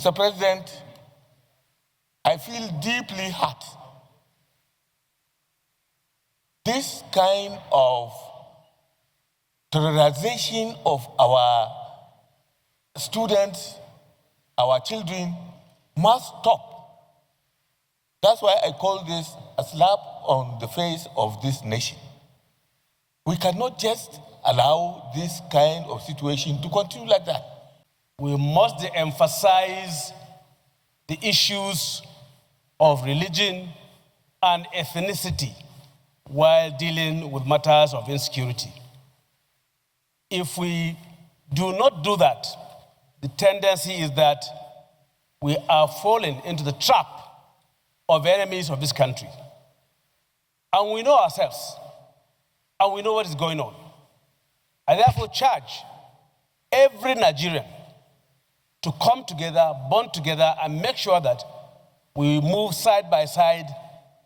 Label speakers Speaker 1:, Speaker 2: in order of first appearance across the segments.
Speaker 1: Mr. President, I feel deeply hurt. This kind of terrorization of our students, our children, must stop. That's why I call this a slap on the face of this nation. We cannot just allow this kind of situation to continue like that.
Speaker 2: We must emphasize the issues of religion and ethnicity while dealing with matters of insecurity. If we do not do that, the tendency is that we are falling into the trap of enemies of this country. And we know ourselves, and we know what is going on. I therefore charge every Nigerian to come together, bond together, and make sure that we move side by side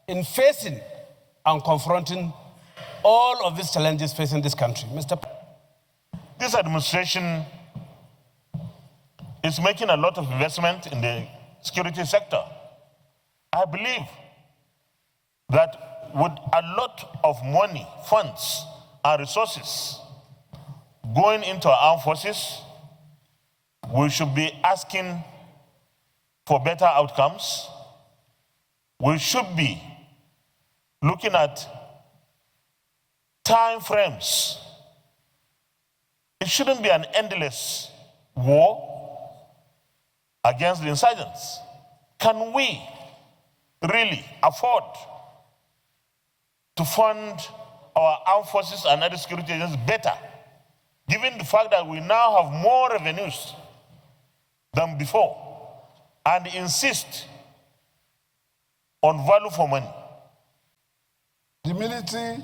Speaker 2: in facing and confronting all of these challenges facing this country.
Speaker 3: This administration is making a lot of investment in the security sector. I believe that with a lot of money, funds, and resources going into our armed forces, we should be asking for better outcomes. We should be looking at time frames. It shouldn't be an endless war against the insurgents. Can we really afford to fund our armed forces and other security agencies better, given the fact that we now have more revenues than before, and insist on value for money?
Speaker 4: The military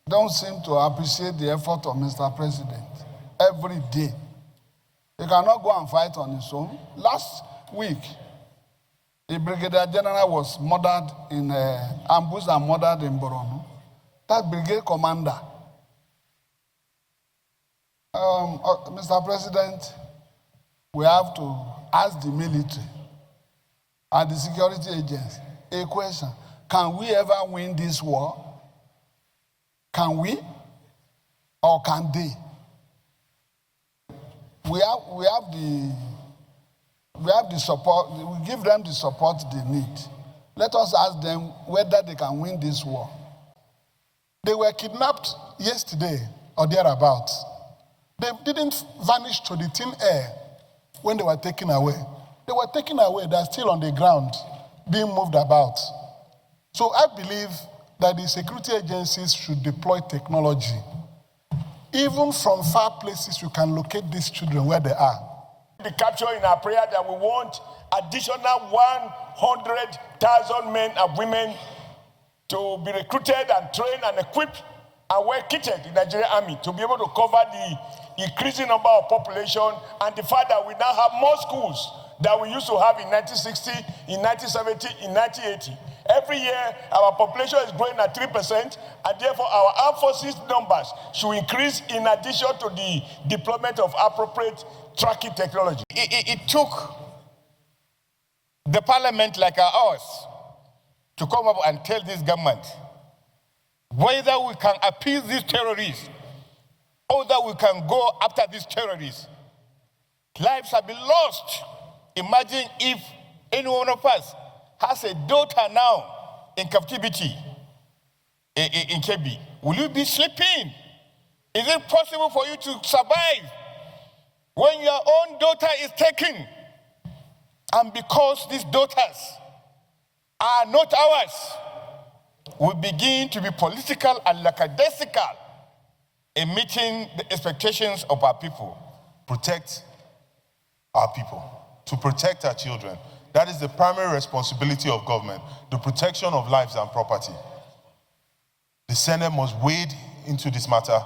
Speaker 4: don't seem to appreciate the effort of Mr. President every day. He cannot go and fight on his own. Last week, a brigadier general was murdered in ambush and murdered in Borno. That brigade commander, Mr. President, we have to ask the military and the security agents a question. Can we ever win this war? Can we? Or can they? We have the support, we give them the support they need. Let us ask them whether they can win this war.
Speaker 5: They were kidnapped yesterday or thereabouts. They didn't vanish to the thin air when they were taken away. They were taken away, they're still on the ground, being moved about. So I believe that the security agencies should deploy technology. Even from far places, you can locate these children where they are.
Speaker 6: The capture in our prayer that we want additional 100,000 men and women to be recruited and trained and equipped and well kitted in the Nigerian army to be able to cover the increasing number of population, and the fact that we now have more schools that we used to have in 1960, in 1970, in 1980. Every year, our population is growing at 3%, and therefore our armed forces numbers should increase in addition to the deployment of appropriate tracking technology.
Speaker 7: It took the parliament like ours to come up and tell this government whether we can appease these terrorists or that we can go after these terrorists. Lives have been lost. Imagine if any one of us has a daughter now in captivity in Kebbi. Will you be sleeping? Is it possible for you to survive when your own daughter is taken? And because these daughters are not ours, we begin to be political and lackadaisical in meeting the expectations of our people.
Speaker 8: Protect our people, to protect our children. That is the primary responsibility of government, the protection of lives and property. The Senate must wade into this matter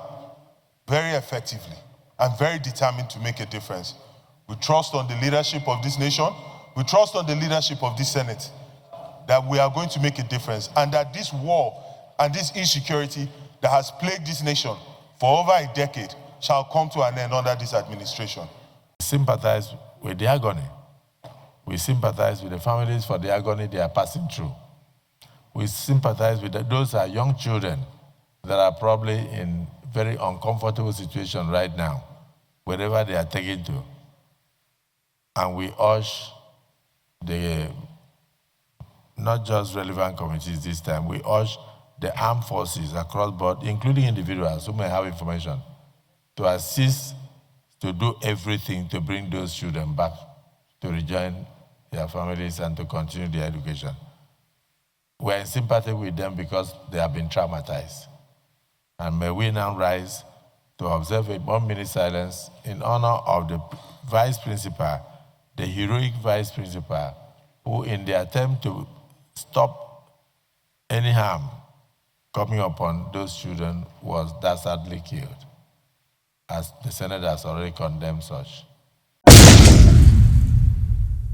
Speaker 8: very effectively and very determined to make a difference. We trust on the leadership of this nation. We trust on the leadership of this Senate that we are going to make a difference, and that this war and this insecurity that has plagued this nation for over a decade shall come to an end under this administration.
Speaker 9: Sympathize with the agony We sympathize with the families for the agony they are passing through. We sympathize with those who are young children that are probably in very uncomfortable situation right now, wherever they are taken to. And we urge the, not just relevant committees this time, we urge the armed forces across board, including individuals who may have information, to assist to do everything to bring those children back to rejoin their families and to continue their education. We're in sympathy with them because they have been traumatized. And may we now rise to observe a 1 minute silence in honor of the vice principal, the heroic vice principal, who in the attempt to stop any harm coming upon those children was dastardly killed, as the Senate has already condemned such.